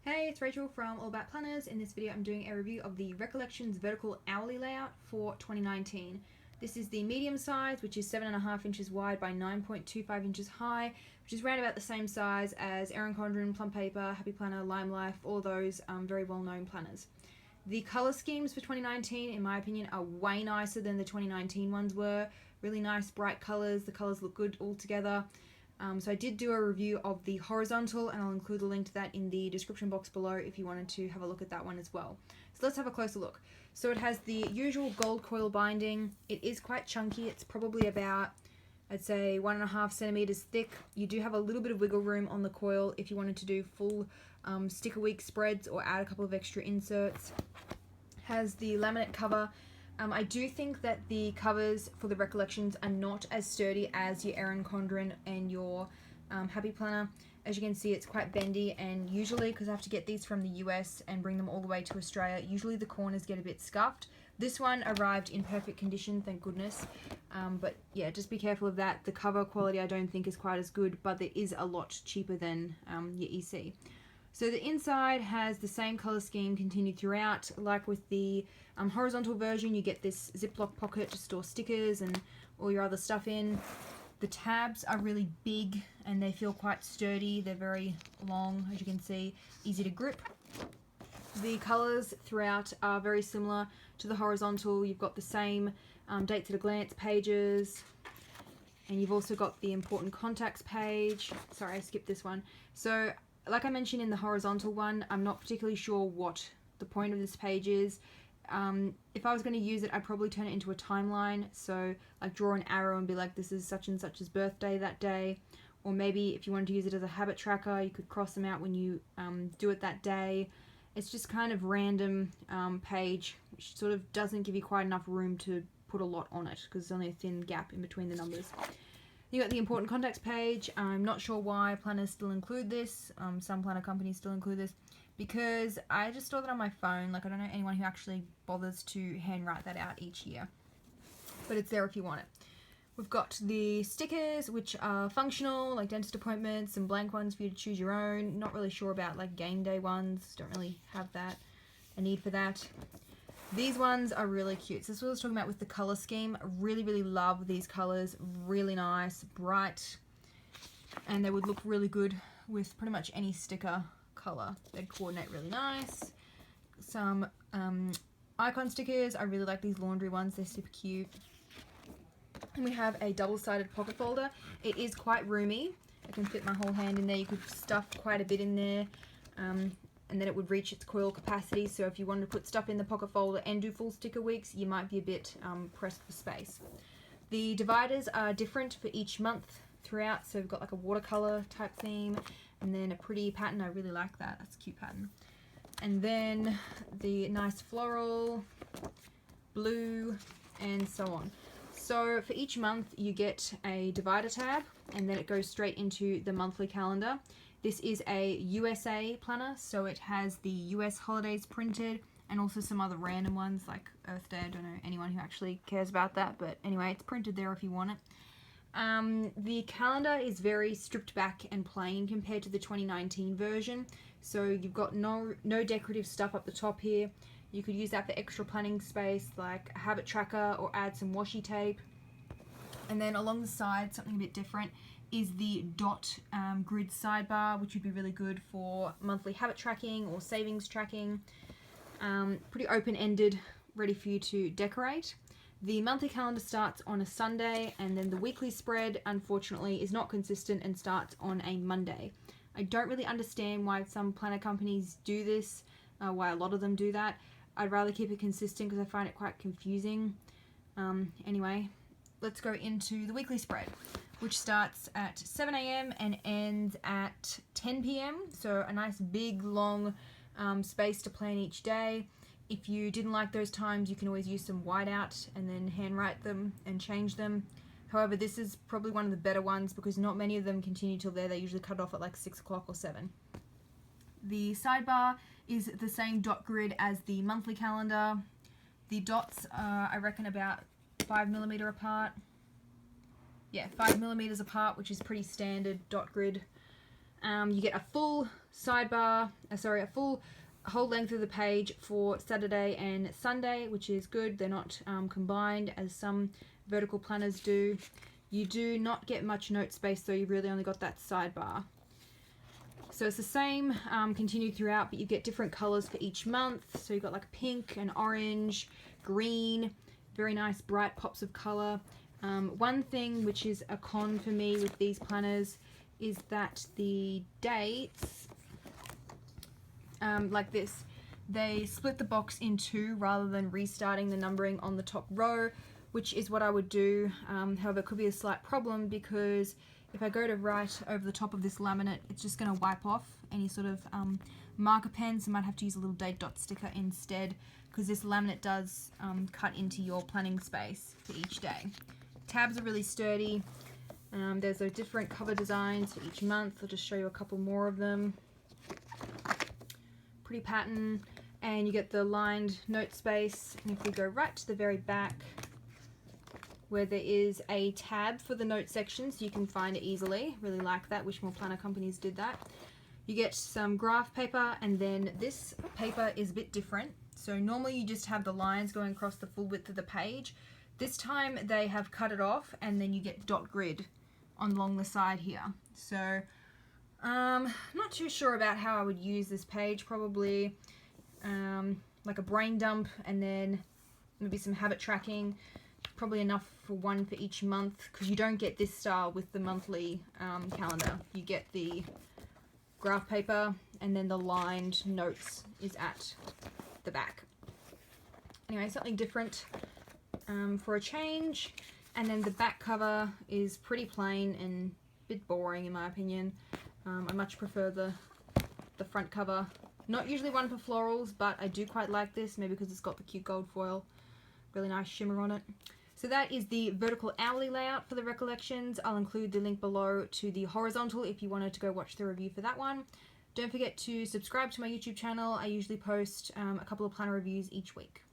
Hey, it's Rachel from All About Planners. In this video I'm doing a review of the Recollections vertical hourly layout for 2019. This is the medium size, which is 7.5 inches wide by 9.25 inches high, which is round about the same size as Erin Condren, Plum Paper, Happy Planner, Lime Life, all those very well-known planners. The colour schemes for 2019, in my opinion, are way nicer than the 2019 ones were. Really nice, bright colours. The colours look good all together. So I did do a review of the horizontal, and I'll include a link to that in the description box below if you wanted to have a look at that one as well. So let's have a closer look. So it has the usual gold coil binding. It is quite chunky. It's probably about, I'd say, 1.5 centimeters thick. You do have a little bit of wiggle room on the coil if you wanted to do full sticker week spreads or add a couple of extra inserts. Has the laminate cover. I do think that the covers for the Recollections are not as sturdy as your Erin Condren and your Happy Planner. As you can see, it's quite bendy, and usually, because I have to get these from the US and bring them all the way to Australia, usually the corners get a bit scuffed. This one arrived in perfect condition, thank goodness. But yeah, just be careful of that. The cover quality I don't think is quite as good, but it is a lot cheaper than your EC. So the inside has the same colour scheme continued throughout. Like with the horizontal version, you get this Ziploc pocket to store stickers and all your other stuff in. The tabs are really big and they feel quite sturdy. They're very long, as you can see, easy to grip. The colours throughout are very similar to the horizontal. You've got the same dates at a glance pages, and you've also got the important contacts page. Sorry, I skipped this one. So like I mentioned in the horizontal one, I'm not particularly sure what the point of this page is. If I was going to use it, I'd probably turn it into a timeline. So like draw an arrow and be like, this is such and such's birthday that day. Or maybe if you wanted to use it as a habit tracker, you could cross them out when you do it that day. It's just kind of random page, which sort of doesn't give you quite enough room to put a lot on it because there's only a thin gap in between the numbers. You got the important contacts page. I'm not sure why planners still include this. Some planner companies still include this because I just store that on my phone. Like, I don't know anyone who actually bothers to handwrite that out each year, but it's there if you want it. We've got the stickers, which are functional, like dentist appointments, and blank ones for you to choose your own. Not really sure about like game day ones. Don't really have a need for that. These ones are really cute. So this is what I was talking about with the color scheme. I really love these colors. Really nice, bright, and they would look really good with pretty much any sticker color. They'd coordinate really nice. Some icon stickers. I really like these laundry ones. They're super cute. And we have a double-sided pocket folder. It is quite roomy. I can fit my whole hand in there. You could stuff quite a bit in there. And then it would reach its coil capacity, so if you wanted to put stuff in the pocket folder and do full sticker weeks, you might be a bit pressed for space. The dividers are different for each month throughout, so we've got like a watercolor type theme, and then a pretty pattern. I really like that. That's a cute pattern. And then the nice floral, blue, and so on. So for each month you get a divider tab, and then it goes straight into the monthly calendar. This is a USA planner, so it has the US holidays printed and also some other random ones like Earth Day. I don't know anyone who actually cares about that, but anyway, it's printed there if you want it. The calendar is very stripped back and plain compared to the 2019 version. So you've got no decorative stuff up the top here. You could use that for extra planning space like a habit tracker or add some washi tape. And then along the side, something a bit different is the dot grid sidebar, which would be really good for monthly habit tracking or savings tracking. Pretty open-ended, ready for you to decorate. The monthly calendar starts on a Sunday, and then the weekly spread, unfortunately, is not consistent and starts on a Monday. I don't really understand why some planner companies do this, why a lot of them do that. I'd rather keep it consistent because I find it quite confusing. Anyway, let's go into the weekly spread, which starts at 7 AM and ends at 10 PM. So a nice big long space to plan each day. If you didn't like those times, you can always use some whiteout and then handwrite them and change them. However, this is probably one of the better ones because not many of them continue till there. They usually cut off at like 6 o'clock or 7. The sidebar is the same dot grid as the monthly calendar. The dots are, I reckon, about 5mm apart. Yeah, 5mm apart, which is pretty standard dot grid. You get a full sidebar, a full whole length of the page for Saturday and Sunday, which is good. They're not combined as some vertical planners do. You do not get much note space, though. You really only got that sidebar. So it's the same continued throughout, but you get different colors for each month. So you've got like pink and orange, green, very nice bright pops of color. One thing which is a con for me with these planners is that the dates, like this, they split the box in two rather than restarting the numbering on the top row, which is what I would do. However, it could be a slight problem because if I go to write over the top of this laminate, it's just going to wipe off any sort of marker pen, so I might have to use a little date dot sticker instead, because this laminate does cut into your planning space for each day. Tabs are really sturdy. There's those different cover designs for each month. I'll just show you a couple more of them. Pretty pattern, and you get the lined note space. And if we go right to the very back, where there is a tab for the note section, so you can find it easily. Really like that. Wish more planner companies did that. You get some graph paper, and then this paper is a bit different. So normally you just have the lines going across the full width of the page. This time they have cut it off, and then you get dot grid along the side here. So not too sure about how I would use this page. Probably like a brain dump, and then maybe some habit tracking. Probably enough for one for each month, because you don't get this style with the monthly calendar. You get the graph paper, and then the lined notes is at the back. Anyway, something different for a change. And then the back cover is pretty plain and a bit boring in my opinion. I much prefer the front cover. Not usually one for florals, but I do quite like this, maybe because it's got the cute gold foil. Really nice shimmer on it. So that is the vertical hourly layout for the Recollections. I'll include the link below to the horizontal if you wanted to go watch the review for that one. Don't forget to subscribe to my YouTube channel. I usually post a couple of planner reviews each week.